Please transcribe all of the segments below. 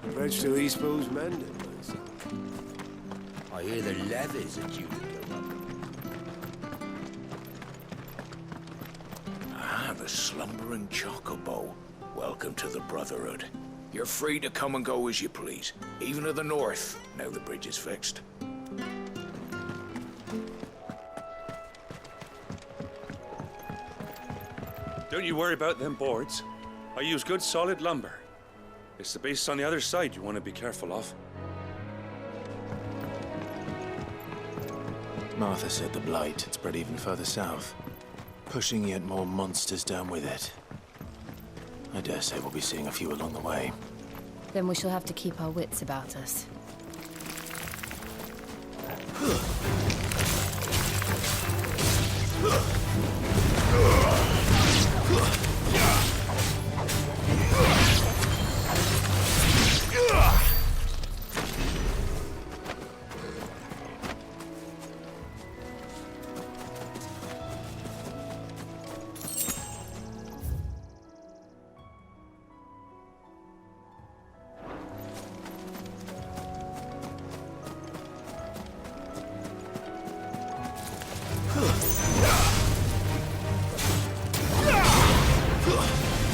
Virtually supposed mending, myself. I hear the levies are due to go up. Ah, the slumbering chocobo. Welcome to the Brotherhood. You're free to come and go as you please, even to the north, now the bridge is fixed. Don't you worry about them boards. I use good solid lumber. It's the base on the other side you want to be careful of. Martha said the blight had spread even further south, pushing yet more monsters down with it. I dare say we'll be seeing a few along the way. Then we shall have to keep our wits about us.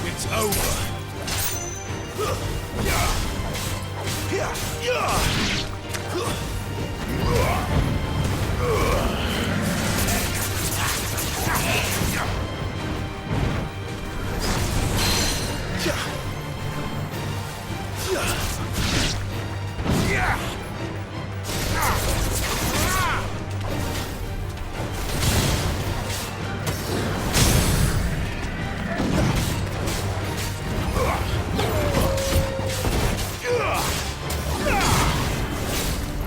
It's over.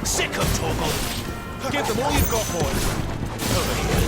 Sick of Torgal! Give them all you've got, boys! Over here.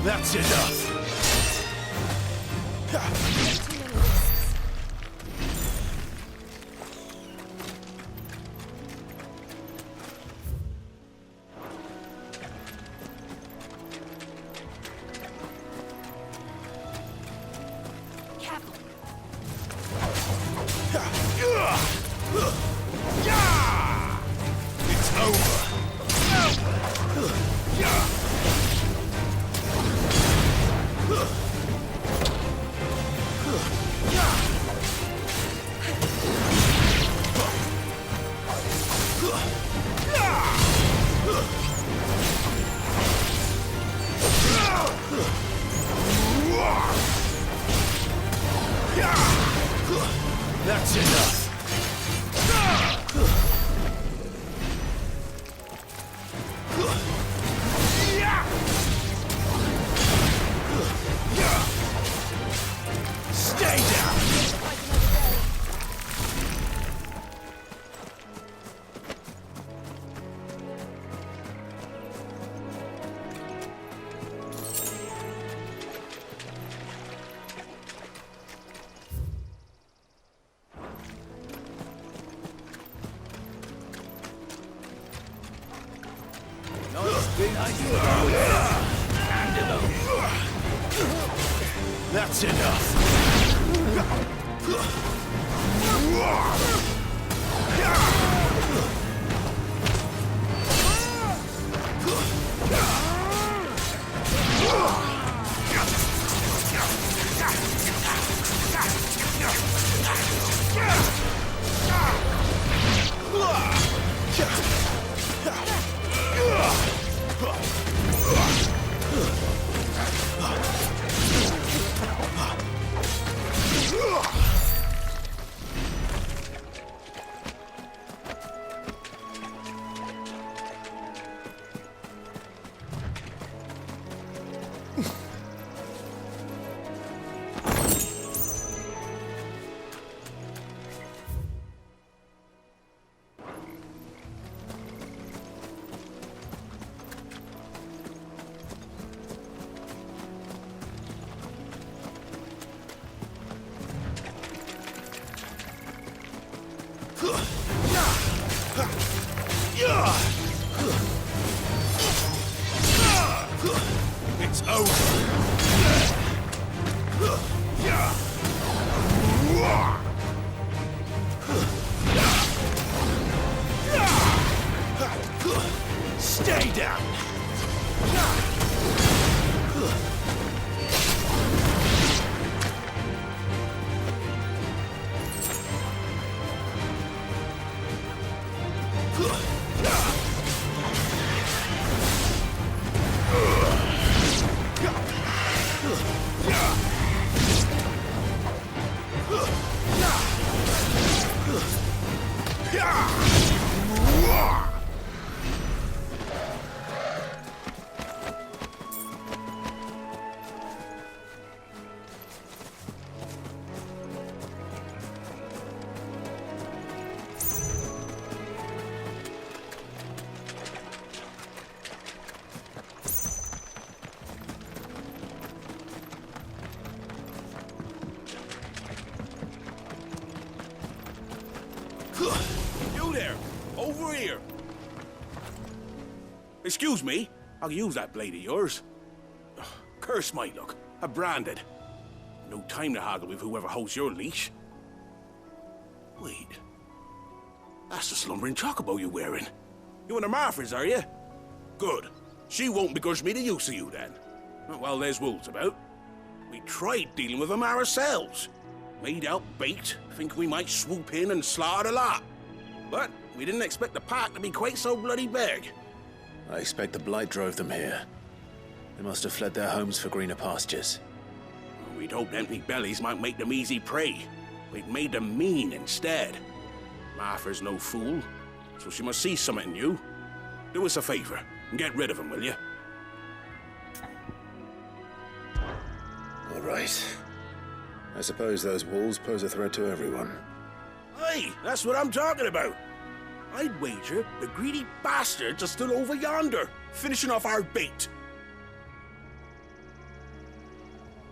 That's enough. It's over. That's enough. Stay down. That's enough. It's over. Stay down. You there! Over here! Excuse me, I'll use that blade of yours. Ugh, curse my luck. I'm branded. No time to haggle with whoever holds your leash. Wait. That's the slumbering chocobo you're wearing. You and the Marfors, are you? Good. She won't begrudge me the use of you, then. Well, there's wolves about. We tried dealing with them ourselves. Made out bait, think we might swoop in and slaughter the lot. But we didn't expect the pack to be quite so bloody big. I expect the blight drove them here. They must have fled their homes for greener pastures. We'd hoped empty bellies might make them easy prey. We'd made them mean instead. Martha's no fool, so she must see something in you. Do us a favor and get rid of them, will you? All right. I suppose those wolves pose a threat to everyone. Hey, that's what I'm talking about. I'd wager the greedy bastards are still over yonder, finishing off our bait.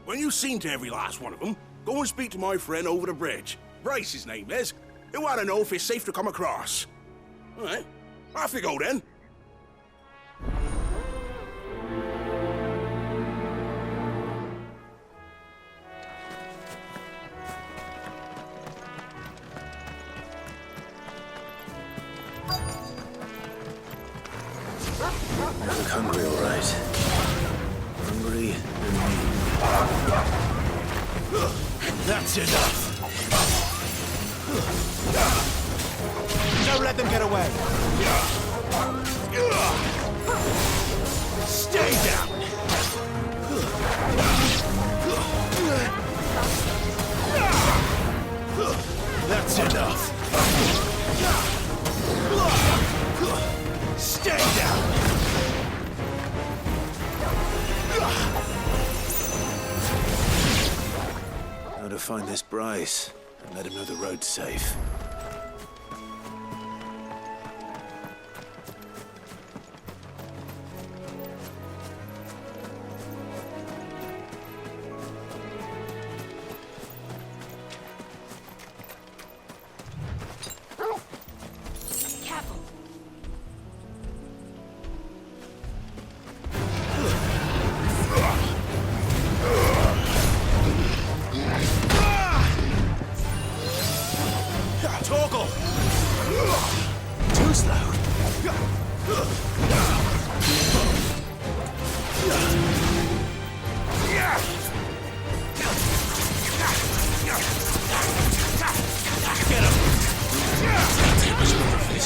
When you've seen to every last one of them, go and speak to my friend over the bridge. Bryce, his name is. He'll want to know if it's safe to come across. All right, off you go then. You look hungry, all right. Hungry and mean. That's enough. Don't let them get away. Stay down. That's enough. Stay down. How to find this Bryce and let him know the road's safe. Get him! Take much more of it.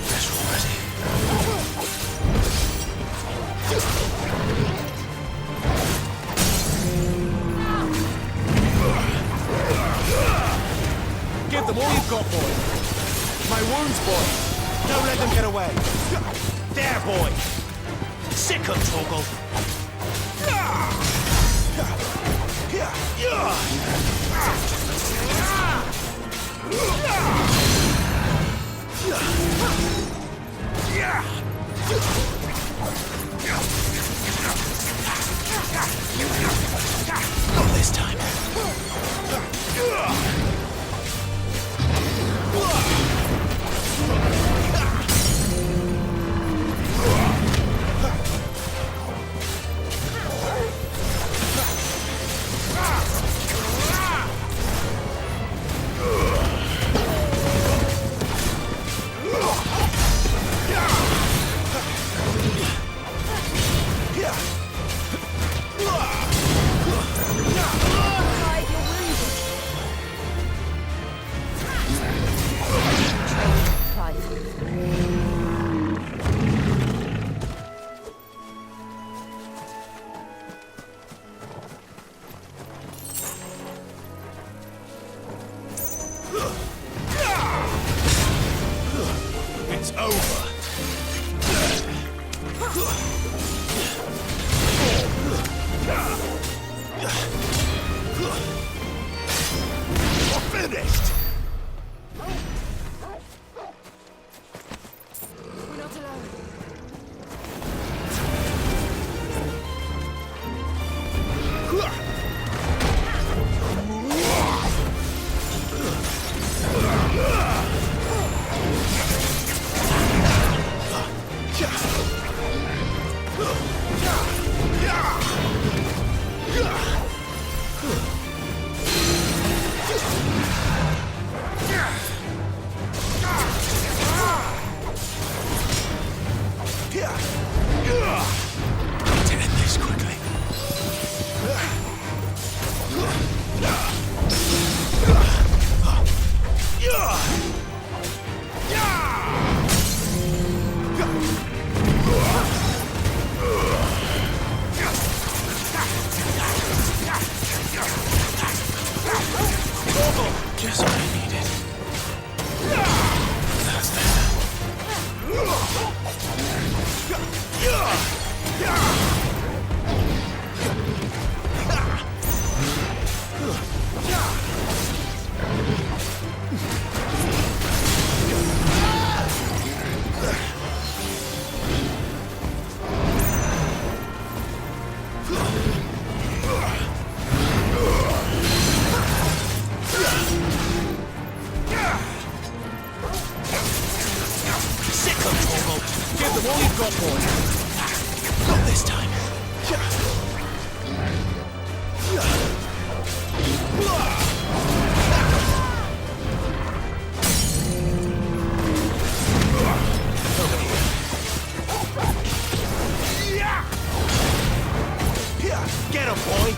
That's already. Give them all you've got, boy. My wounds, boy. Don't let them get away. There, boy. Sick of Torgal. Not this time. It's over. You're finished. We're not alone. To end this quickly. Just what I needed. That's better. Sick of Torgal. Give them all you've got, boy. Not this time. Get him, boy.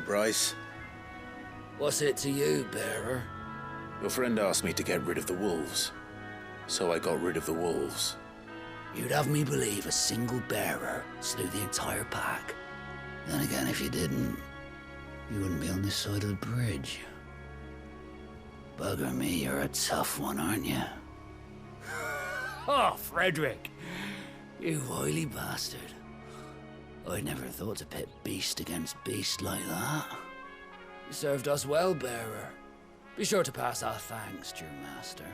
Bryce. What's it to you, bearer? Your friend asked me to get rid of the wolves. So I got rid of the wolves. You'd have me believe a single bearer slew the entire pack. Then again, if you didn't, you wouldn't be on this side of the bridge. Bugger me, you're a tough one, aren't you? Oh, Frederick! You wily bastard. I'd never thought to pit beast against beast like that. You served us well, bearer. Be sure to pass our thanks to your master.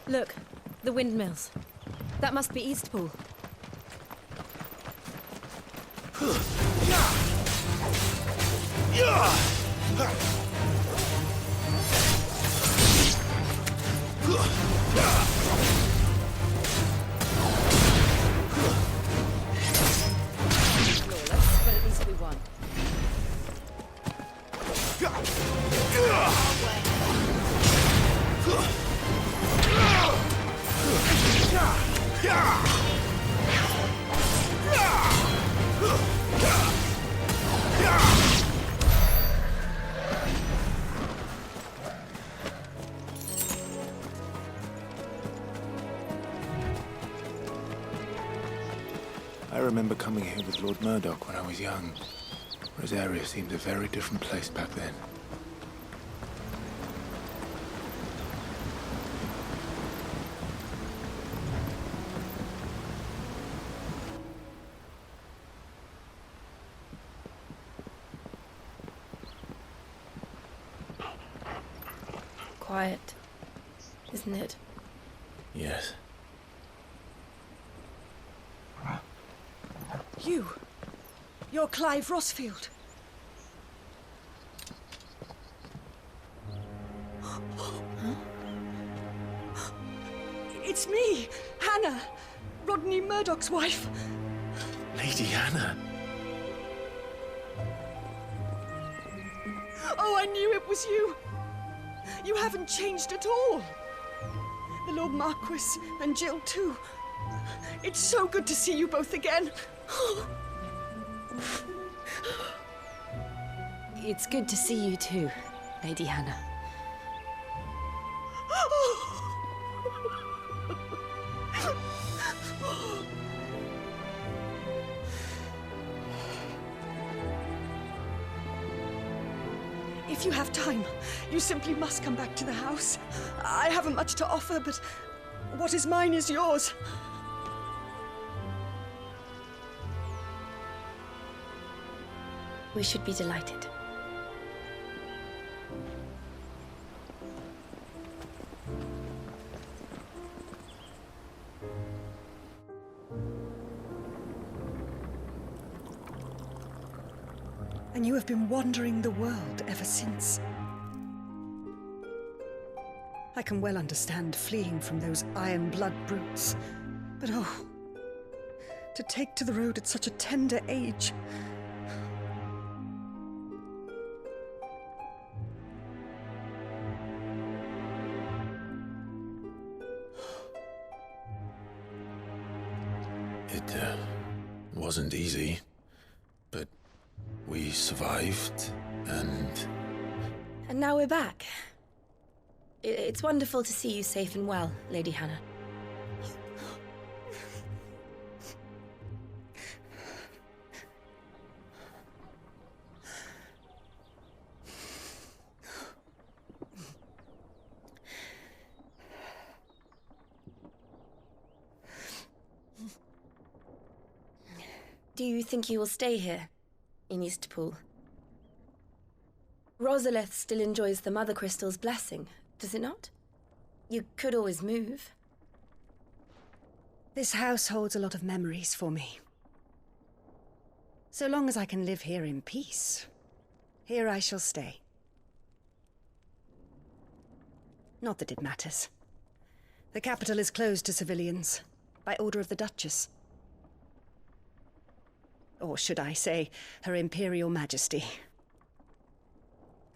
Look, the windmills. That must be Eastpool. Flawless, but at least we won. I remember coming here with Lord Murdoch when I was young. Rosaria seemed a very different place back then. Quiet, isn't it? Yes. You're Clive Rosfield. It's me, Hannah, Rodney Murdoch's wife. Lady Hannah. Oh, I knew it was you. You haven't changed at all. The Lord Marquis and Jill too. It's so good to see you both again. It's good to see you too, Lady Hannah. If you have time, you simply must come back to the house. I haven't much to offer, but what is mine is yours. We should be delighted. And you have been wandering the world ever since. I can well understand fleeing from those iron blood brutes, but oh, to take to the road at such a tender age. It wasn't easy, but we survived, and And now we're back. It's wonderful to see you safe and well, Lady Hannah. Do you think you will stay here, in Eastpool? Rosalith still enjoys the Mother Crystal's blessing, does it not? You could always move. This house holds a lot of memories for me. So long as I can live here in peace, here I shall stay. Not that it matters. The capital is closed to civilians, by order of the Duchess. Or should I say, Her Imperial Majesty.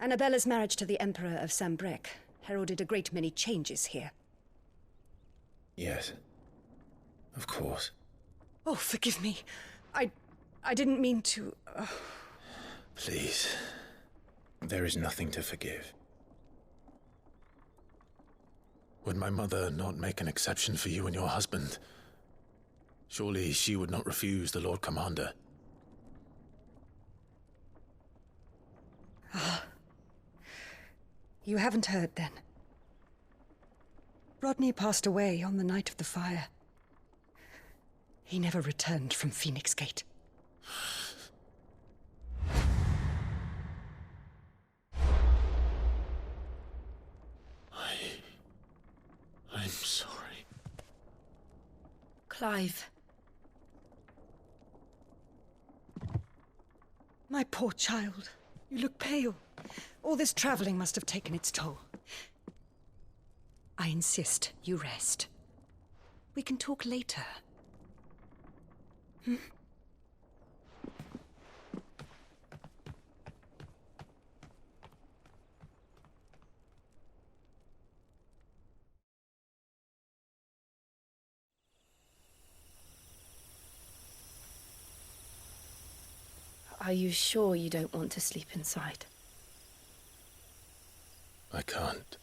Annabella's marriage to the Emperor of Sambrec heralded a great many changes here. Yes. Of course. Oh, forgive me. I didn't mean to... Please. There is nothing to forgive. Would my mother not make an exception for you and your husband? Surely she would not refuse the Lord Commander. You haven't heard, then. Rodney passed away on the night of the fire. He never returned from Phoenix Gate. I'm sorry. Clive. My poor child. You look pale. All this traveling must have taken its toll. I insist you rest. We can talk later. Are you sure you don't want to sleep inside? I can't.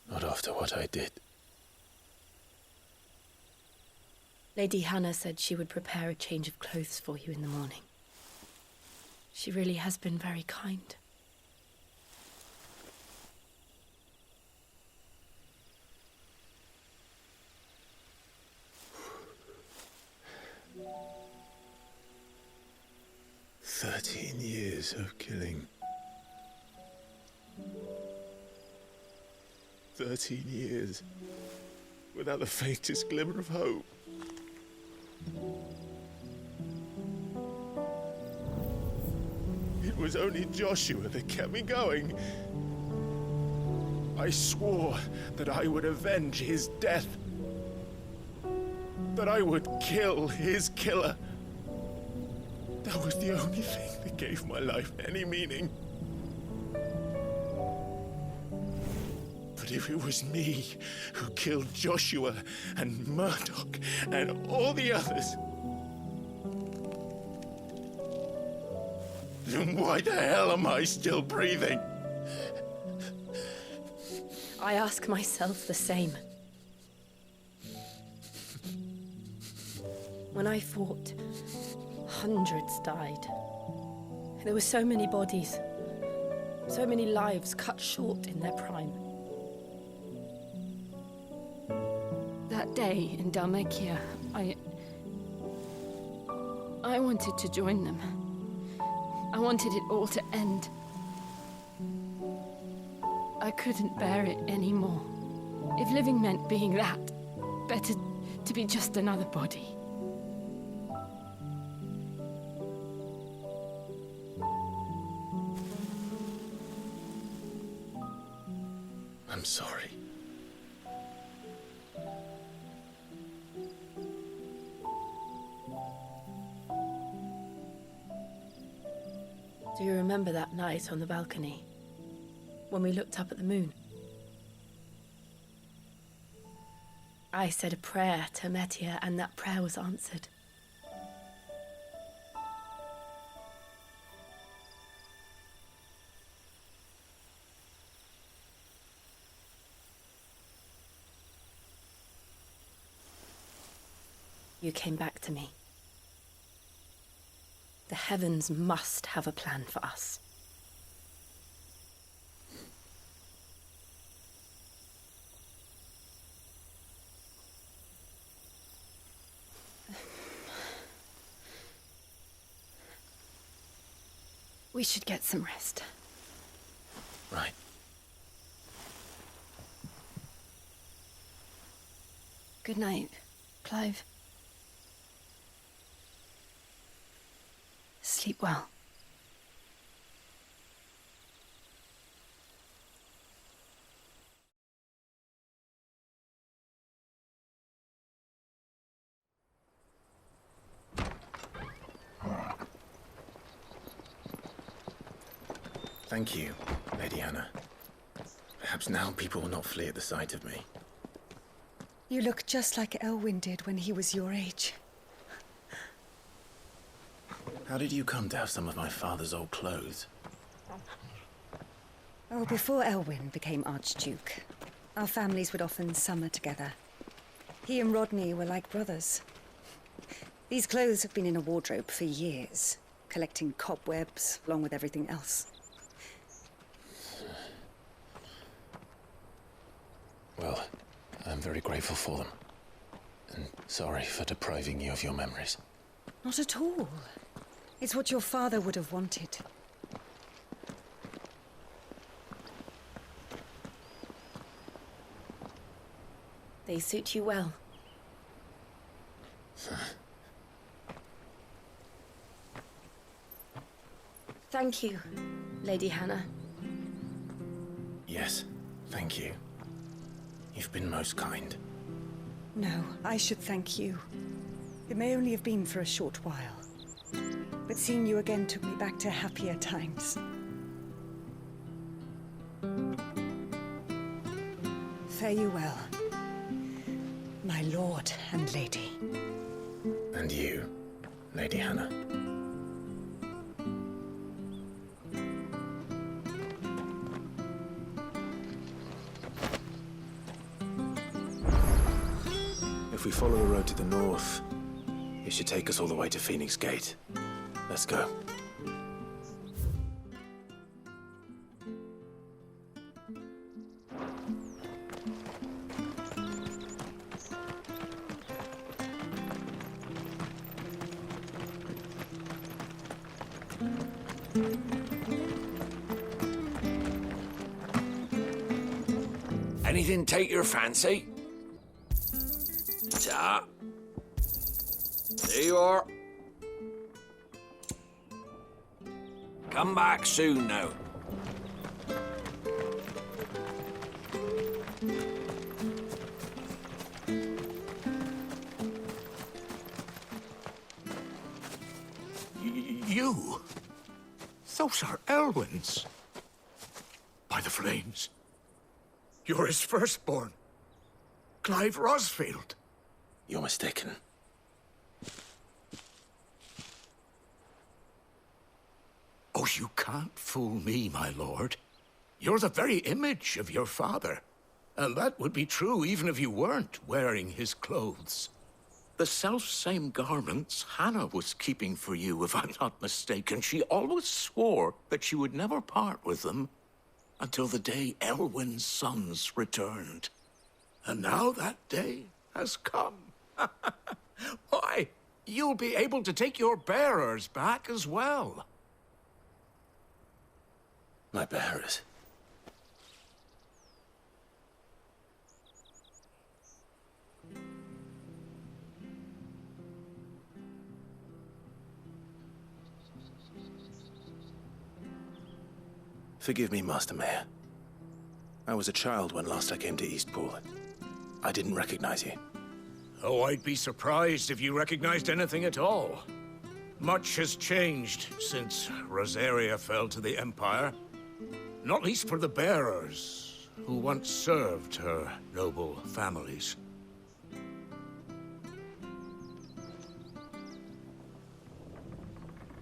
Not after what I did. Lady Hannah said she would prepare a change of clothes for you in the morning. She really has been very kind. "13 years of killing. 13 years without the faintest glimmer of hope. It was only Joshua that kept me going. I swore that I would avenge his death. That I would kill his killer. That was the only thing that gave my life any meaning. But if it was me who killed Joshua and Murdoch and all the others, then why the hell am I still breathing? I ask myself the same. When I fought, hundreds died. There were so many bodies, so many lives cut short in their prime. That day in Dalmekia, I wanted to join them. I wanted it all to end. I couldn't bear it anymore. If living meant being that, better to be just another body. I'm sorry. Do you remember that night on the balcony, when we looked up at the moon? I said a prayer to Metia, and that prayer was answered. You came back to me. The heavens must have a plan for us. We should get some rest. Right. Good night, Clive. Sleep well. Thank you, Lady Hannah. Perhaps now people will not flee at the sight of me. You look just like Elwyn did when he was your age. How did you come to have some of my father's old clothes? Oh, before Elwyn became Archduke, our families would often summer together. He and Rodney were like brothers. These clothes have been in a wardrobe for years, collecting cobwebs along with everything else. Well, I'm very grateful for them. And sorry for depriving you of your memories. Not at all. It's what your father would have wanted. They suit you well. Thank you, Lady Hannah. Yes, thank you. You've been most kind. No, I should thank you. It may only have been for a short while, but seeing you again took me back to happier times. Fare you well, my lord and lady. And you, Lady Hannah. If we follow the road to the north, it should take us all the way to Phoenix Gate. Let's go. Anything take your fancy? Ta. There you are. Come back soon now. You? Those are Elwyn's. By the flames. You're his firstborn. Clive Rosfield. You're mistaken. Oh, you can't fool me, my lord. You're the very image of your father. And that would be true even if you weren't wearing his clothes. The self-same garments Hannah was keeping for you, if I'm not mistaken. She always swore that she would never part with them until the day Elwyn's sons returned. And now that day has come. Why, you'll be able to take your bearers back as well. My bearers. Forgive me, Master Mayor. I was a child when last I came to Eastpool. I didn't recognize you. Oh, I'd be surprised if you recognized anything at all. Much has changed since Rosaria fell to the Empire. Not least for the bearers, who once served her noble families.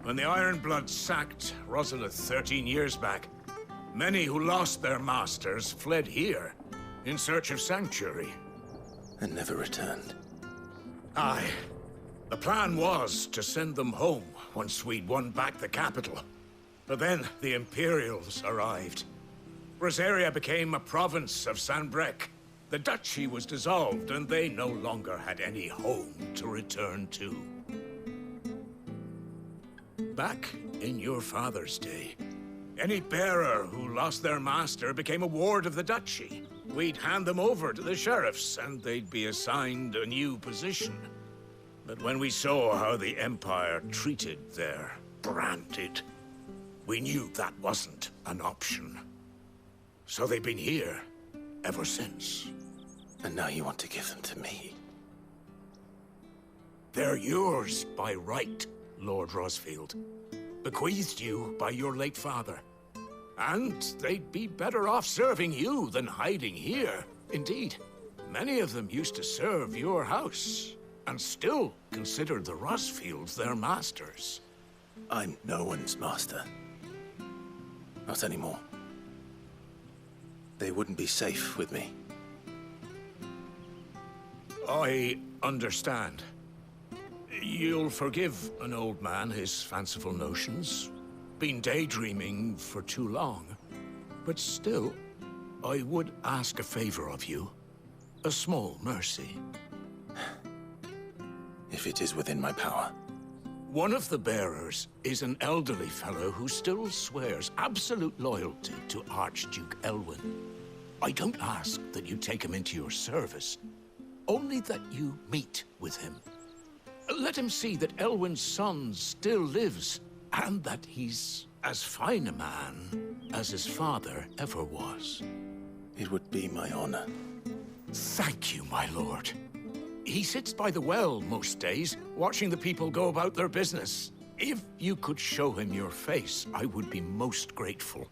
When the Ironbloods sacked Rosalith 13 years back, many who lost their masters fled here in search of sanctuary. And never returned. Aye. The plan was to send them home once we'd won back the capital. But then the Imperials arrived. Rosaria became a province of Sanbreque. The duchy was dissolved, and they no longer had any home to return to. Back in your father's day, any bearer who lost their master became a ward of the duchy. We'd hand them over to the sheriffs, and they'd be assigned a new position. But when we saw how the Empire treated their branded. We knew that wasn't an option. So they've been here ever since. And now you want to give them to me? They're yours by right, Lord Rosfield. Bequeathed you by your late father. And they'd be better off serving you than hiding here. Indeed, many of them used to serve your house, and still considered the Rosfields their masters. I'm no one's master. Not anymore. They wouldn't be safe with me. I understand. You'll forgive an old man his fanciful notions. Been daydreaming for too long. But still, I would ask a favor of you. A small mercy. If it is within my power. One of the bearers is an elderly fellow who still swears absolute loyalty to Archduke Elwyn. I don't ask that you take him into your service, only that you meet with him. Let him see that Elwyn's son still lives, and that he's as fine a man as his father ever was. It would be my honor. Thank you, my lord. He sits by the well most days, watching the people go about their business. If you could show him your face, I would be most grateful.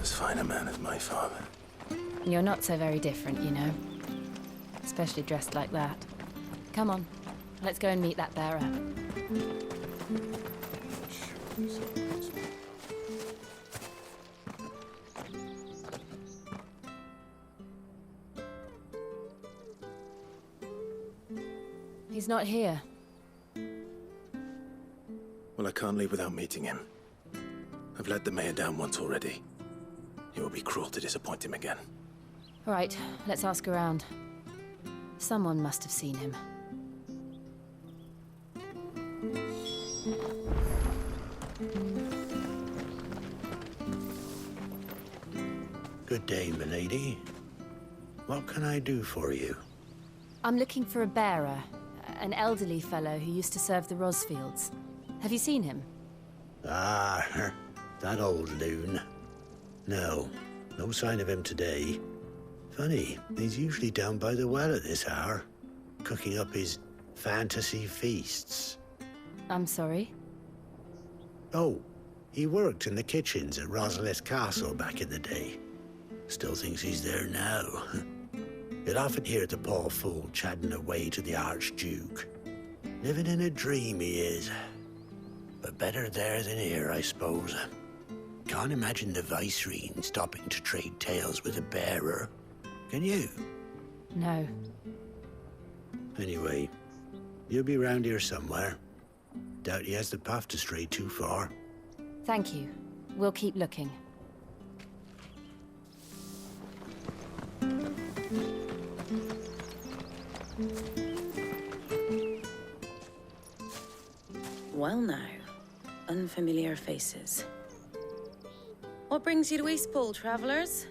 As fine a man as my father. You're not so very different, you know. Especially dressed like that. Come on, let's go and meet that bearer. He's not here. Well, I can't leave without meeting him. I've let the mayor down once already. It will be cruel to disappoint him again. Right, let's ask around. Someone must have seen him. Good day, milady. What can I do for you? I'm looking for a bearer, an elderly fellow who used to serve the Rosfields. Have you seen him? Ah, that old loon. No sign of him today. Funny, he's usually down by the well at this hour, cooking up his fantasy feasts. I'm sorry? Oh, he worked in the kitchens at Rosalith Castle back in the day. Still thinks he's there now. You'll often hear the poor fool chatting away to the Archduke. Living in a dream he is. But better there than here, I suppose. Can't imagine the Vicereine stopping to trade tales with a bearer. Can you? No. Anyway, you'll be round here somewhere. Doubt he has the path to stray too far. Thank you. We'll keep looking. Well now, unfamiliar faces. What brings you to Eastpool, travelers?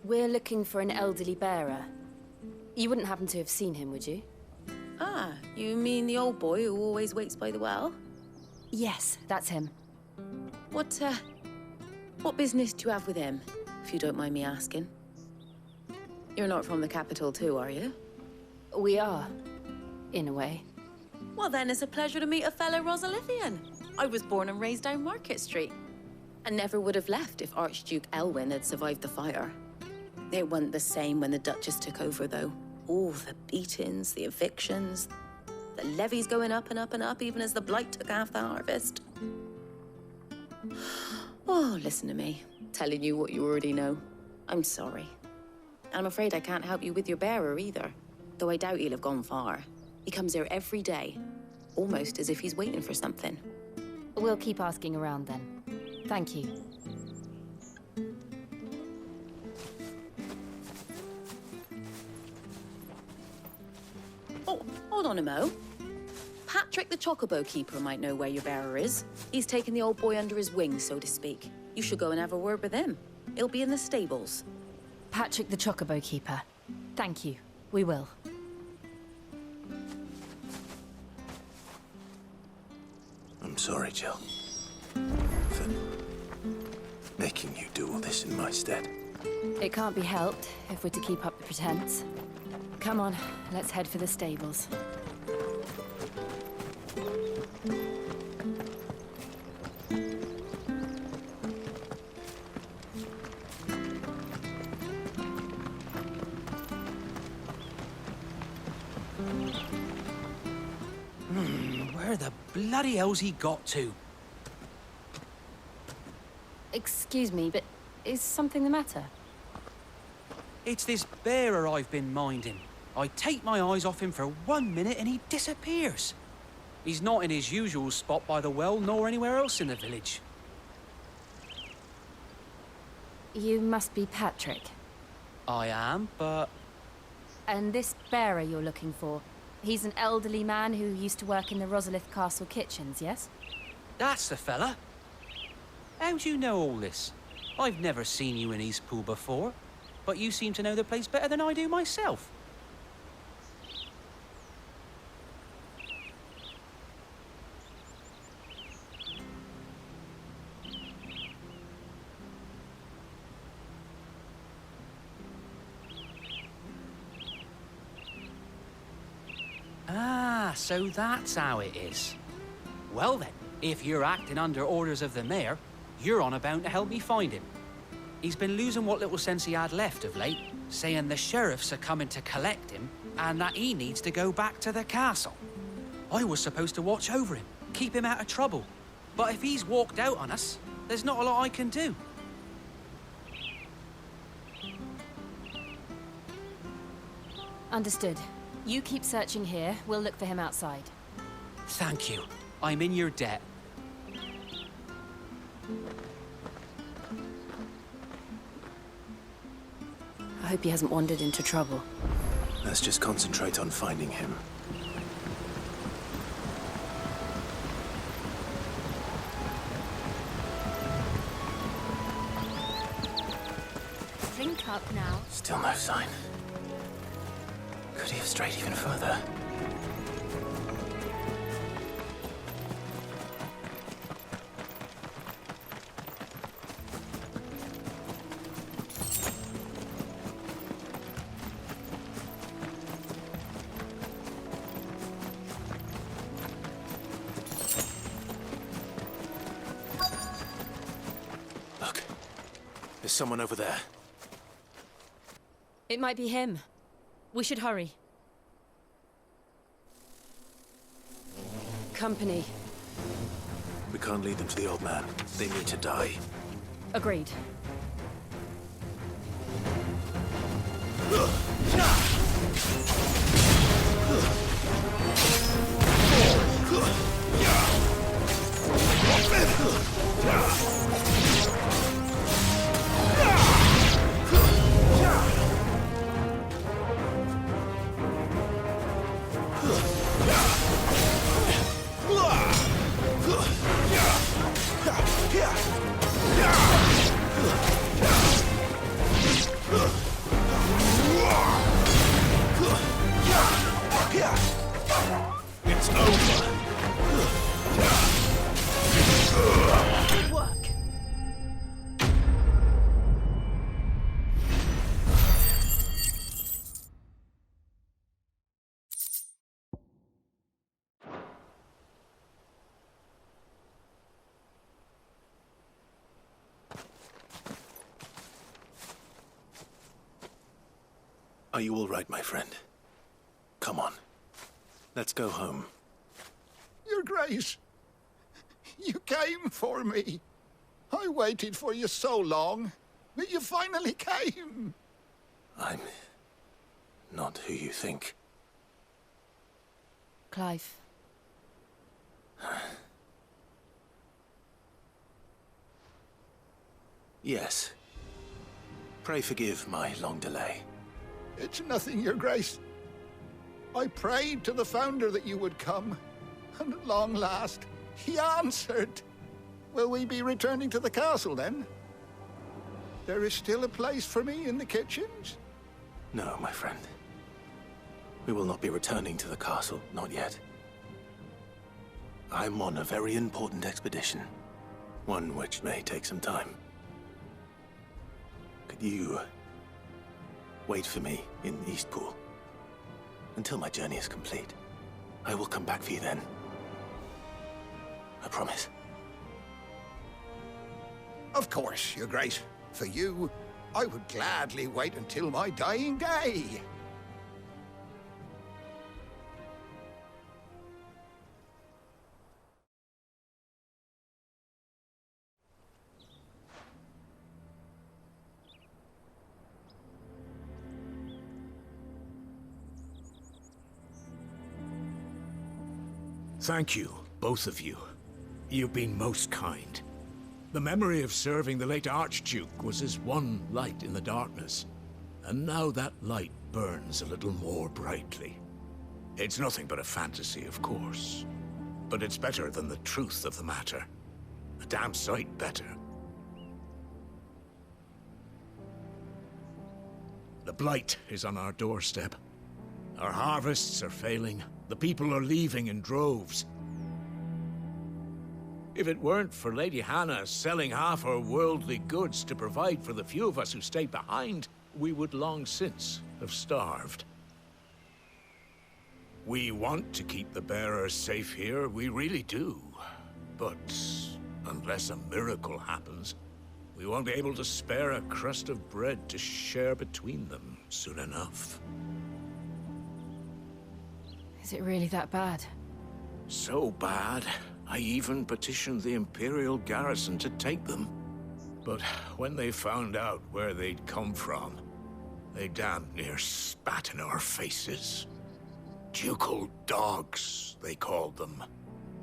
We're looking for an elderly bearer. You wouldn't happen to have seen him, would you? Ah, you mean the old boy who always waits by the well? Yes, that's him. What business do you have with him, if you don't mind me asking? You're not from the capital too, are you? We are, in a way. Well then, it's a pleasure to meet a fellow Rosalithian. I was born and raised down Market Street. And never would have left if Archduke Elwyn had survived the fire. It wasn't the same when the Duchess took over, though. All the beatings, the evictions, the levies going up and up and up, even as the blight took half the harvest. Oh, listen to me, telling you what you already know. I'm sorry. I'm afraid I can't help you with your bearer either, though I doubt he'll have gone far. He comes here every day, almost as if he's waiting for something. We'll keep asking around then. Thank you. Oh, hold on a mo. Patrick the Chocobo Keeper might know where your bearer is. He's taken the old boy under his wing, so to speak. You should go and have a word with him. He'll be in the stables. Patrick the Chocobo Keeper. Thank you. We will. I'm sorry, Jill. For making you do all this in my stead. It can't be helped if we're to keep up the pretense. Come on, let's head for the stables. Where the bloody hell's he got to? Excuse me, but is something the matter? It's this bearer I've been minding. I take my eyes off him for 1 minute and he disappears. He's not in his usual spot by the well, nor anywhere else in the village. You must be Patrick. I am, but... And this bearer you're looking for, he's an elderly man who used to work in the Rosalith Castle kitchens, yes? That's the fella. How'd you know all this? I've never seen you in Eastpool before, but you seem to know the place better than I do myself. Ah, so that's how it is. Well then, if you're acting under orders of the mayor, you're on about to help me find him. He's been losing what little sense he had left of late, saying the sheriffs are coming to collect him and that he needs to go back to the castle. I was supposed to watch over him, keep him out of trouble. But if he's walked out on us, there's not a lot I can do. Understood. You keep searching here, we'll look for him outside. Thank you. I'm in your debt. I hope he hasn't wandered into trouble. Let's just concentrate on finding him. Drink up now. Still no sign. Could he have strayed even further? Look, there's someone over there. It might be him. We should hurry. Company. We can't lead them to the old man. They need to die. Agreed. It's over. Good work. Are you all right, my friend? Come on. Let's go home. Your Grace, you came for me. I waited for you so long, but you finally came. I'm not who you think. Clive. Yes. Pray forgive my long delay. It's nothing, Your Grace. I prayed to the Founder that you would come, and at long last, he answered. Will we be returning to the castle, then? There is still a place for me in the kitchens? No, my friend. We will not be returning to the castle, not yet. I'm on a very important expedition. One which may take some time. Could you wait for me in Eastpool until my journey is complete? I will come back for you then. I promise. Of course, Your Grace. For you, I would gladly wait until my dying day. Thank you, both of you. You've been most kind. The memory of serving the late Archduke was as one light in the darkness, and now that light burns a little more brightly. It's nothing but a fantasy, of course, but it's better than the truth of the matter. A damn sight better. The blight is on our doorstep. Our harvests are failing. The people are leaving in droves. If it weren't for Lady Hannah selling half her worldly goods to provide for the few of us who stayed behind, we would long since have starved. We want to keep the bearers safe here, we really do. But unless a miracle happens, we won't be able to spare a crust of bread to share between them soon enough. Is it really that bad? So bad, I even petitioned the Imperial garrison to take them. But when they found out where they'd come from, they damn near spat in our faces. Ducal dogs, they called them.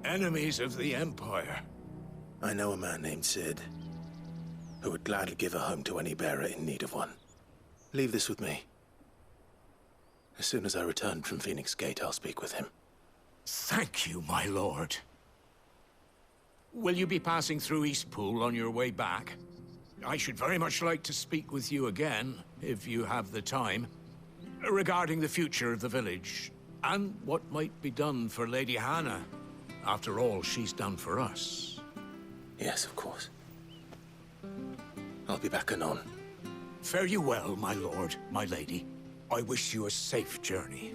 Enemies of the Empire. I know a man named Sid, who would gladly give a home to any bearer in need of one. Leave this with me. As soon as I return from Phoenix Gate, I'll speak with him. Thank you, my lord. Will you be passing through Eastpool on your way back? I should very much like to speak with you again, if you have the time, regarding the future of the village, and what might be done for Lady Hannah, after all she's done for us. Yes, of course. I'll be back anon. Fare you well, my lord, my lady. I wish you a safe journey.